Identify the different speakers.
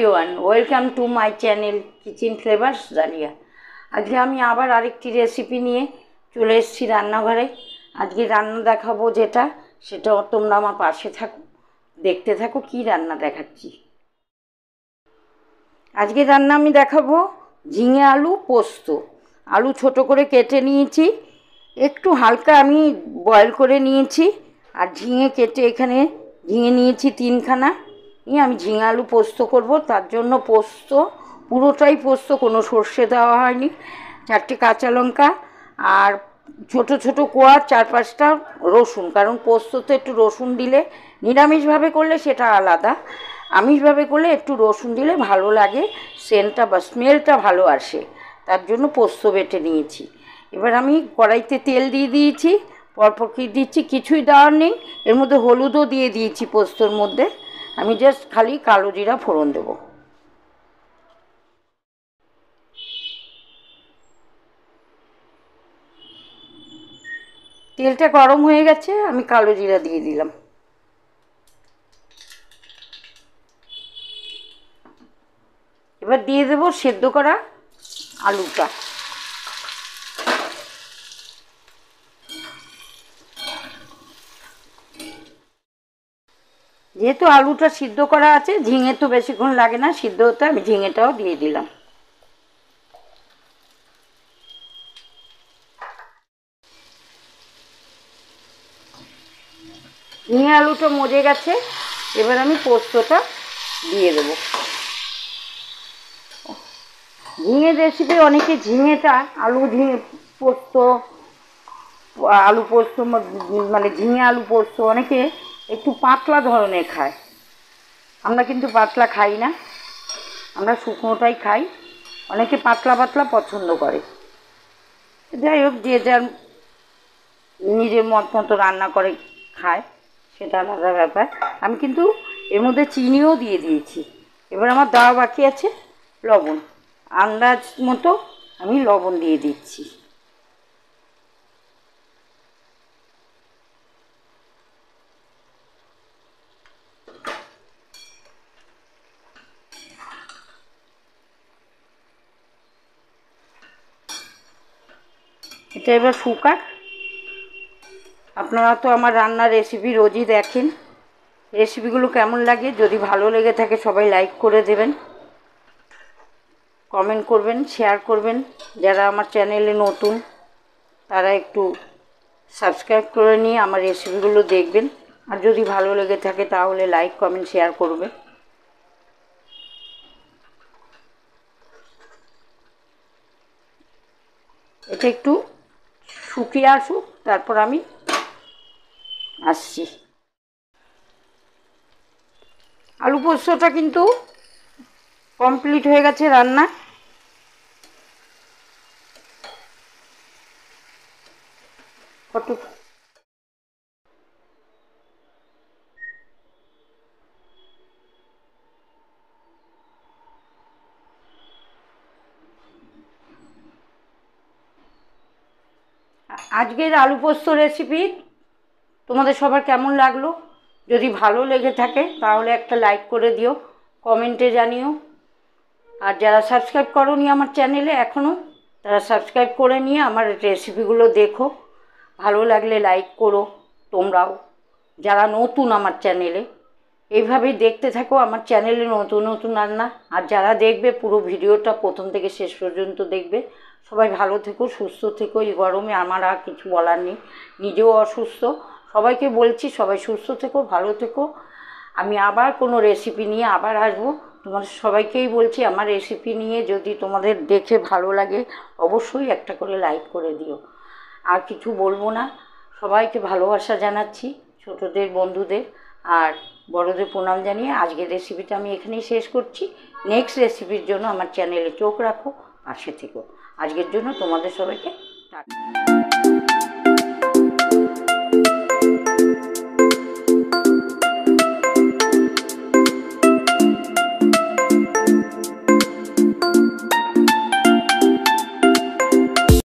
Speaker 1: Everyone, welcome to my channel kitchen flavours dahlia. আজকে আমি আবার আরেকটি রেসিপি নিয়ে চলে এসেছি রান্নাঘরে। আজকে রান্না দেখাবো সেটা তোমরা আমার পাশে থাকো, দেখতে থাকো কি রান্না দেখাচ্ছি। আজকে রান্না আমি দেখাবো ঝিঙে আলু পোস্ত। আলু ছোট করে কেটে নিয়েছি, একটু হালকা আমি বয়েল করে নিয়েছি। আর ঝিঙে কেটে এখানে ঝিঙে নিয়েছি 3খানা নিয়ে আমি ঝিঙে আলু পোস্ত করব। তার জন্য পোস্ত, পুরোটাই পোস্ত, কোনো সর্ষে দেওয়া হয়নি। 4টে কাঁচা লঙ্কা আর ছোট ছোট কোয়া 4-5টা রসুন, কারণ পোস্ততে একটু রসুন দিলে, নিরামিষভাবে করলে সেটা আলাদা, আমিষভাবে করলে একটু রসুন দিলে ভালো লাগে, সেন্টটা বা স্মেলটা ভালো আসে। তার জন্য পোস্ত বেটে নিয়েছি। এবার আমি কড়াইতে তেল দিয়ে দিয়েছি, পরপর কি দিচ্ছি, কিছুই দেওয়ার নেই, এর মধ্যে হলুদও দিয়ে দিয়েছি পোস্তর মধ্যে। আমি জাস্ট খালি কালো জিরা ফোড়ন দেব। তেলটা গরম হয়ে গেছে, আমি কালো জিরা দিয়ে দিলাম। এবার দিয়ে দেবো সেদ্ধ করা আলুটা। যেহেতু আলুটা সিদ্ধ করা আছে, ঝিঙে তো বেশিক্ষণ লাগে না সিদ্ধ হতে, আমি ঝিঙেটাও দিয়ে দিলাম। ঝিঙে আলুটা মজে গেছে, এবার আমি পোস্তটা দিয়ে দেবো। ঝিঙে রেসিপি অনেকে ঝিঙেটা ঝিঙে পোস্ত, আলু পোস্ত মানে ঝিঙে আলু পোস্ত অনেকে একটু পাতলা ধরনের খায়। আমরা কিন্তু পাতলা খাই না, আমরা শুকনোটাই খাই। অনেকে পাতলা পাতলা পছন্দ করে। যাই হোক, যে যার নিজের মতো রান্না করে খায়, সেটা আলাদা ব্যাপার। আমি কিন্তু এর মধ্যে চিনিও দিয়ে দিয়েছি। এবার আমার দেওয়া বাকি আছে লবণ, আন্দাজ মতো আমি লবণ দিয়ে দিচ্ছি। এটা এবার শুকাক। আপনারা তো আমার রান্নার রেসিপি রোজই দেখেন, রেসিপিগুলো কেমন লাগে, যদি ভালো লেগে থাকে সবাই লাইক করে দেবেন, কমেন্ট করবেন, শেয়ার করবেন। যারা আমার চ্যানেলে নতুন তারা একটু সাবস্ক্রাইব করে নিয়ে আমার রেসিপিগুলো দেখবেন। আর যদি ভালো লেগে থাকে তাহলে লাইক, কমেন্ট, শেয়ার করবে। এটা একটু শুকিয়ে আসুক, তারপর আমি আসছি। আলু পোস্তটা কিন্তু কমপ্লিট হয়ে গেছে রান্না। কত আজকের আলু পোস্ত রেসিপি তোমাদের সবার কেমন লাগলো? যদি ভালো লেগে থাকে তাহলে একটা লাইক করে দিও, কমেন্টে জানিও। আর যারা সাবস্ক্রাইব করোনি আমার চ্যানেলে এখনও, তারা সাবস্ক্রাইব করে নিয়ে আমার রেসিপিগুলো দেখো। ভালো লাগলে লাইক করো তোমরাও, যারা নতুন আমার চ্যানেলে। এইভাবেই দেখতে থাকো আমার চ্যানেলে নতুন নতুন রান্না। আর যারা দেখবে পুরো ভিডিওটা প্রথম থেকে শেষ পর্যন্ত দেখবে। সবাই ভালো থেকো, সুস্থ থেকো। এই গরমে আমার আর কিছু বলার নেই, নিজেও অসুস্থ। সবাইকে বলছি সবাই সুস্থ থেকো, ভালো থেকো। আমি আবার কোনো রেসিপি নিয়ে আবার আসবো। তোমাদের সবাইকেই বলছি আমার রেসিপি নিয়ে যদি তোমাদের দেখে ভালো লাগে অবশ্যই একটা করে লাইক করে দিও। আর কিছু বলবো না, সবাইকে ভালোবাসা জানাচ্ছি, ছোটদের, বন্ধুদের আর বড়দের প্রণাম জানিয়ে আজকের রেসিপিটা আমি এখানেই শেষ করছি। নেক্সট রেসিপির জন্য আমার চ্যানেলে চোখ রাখো, পাশে থেকো। আজকের জন্য তোমাদের সবাইকে টাটা।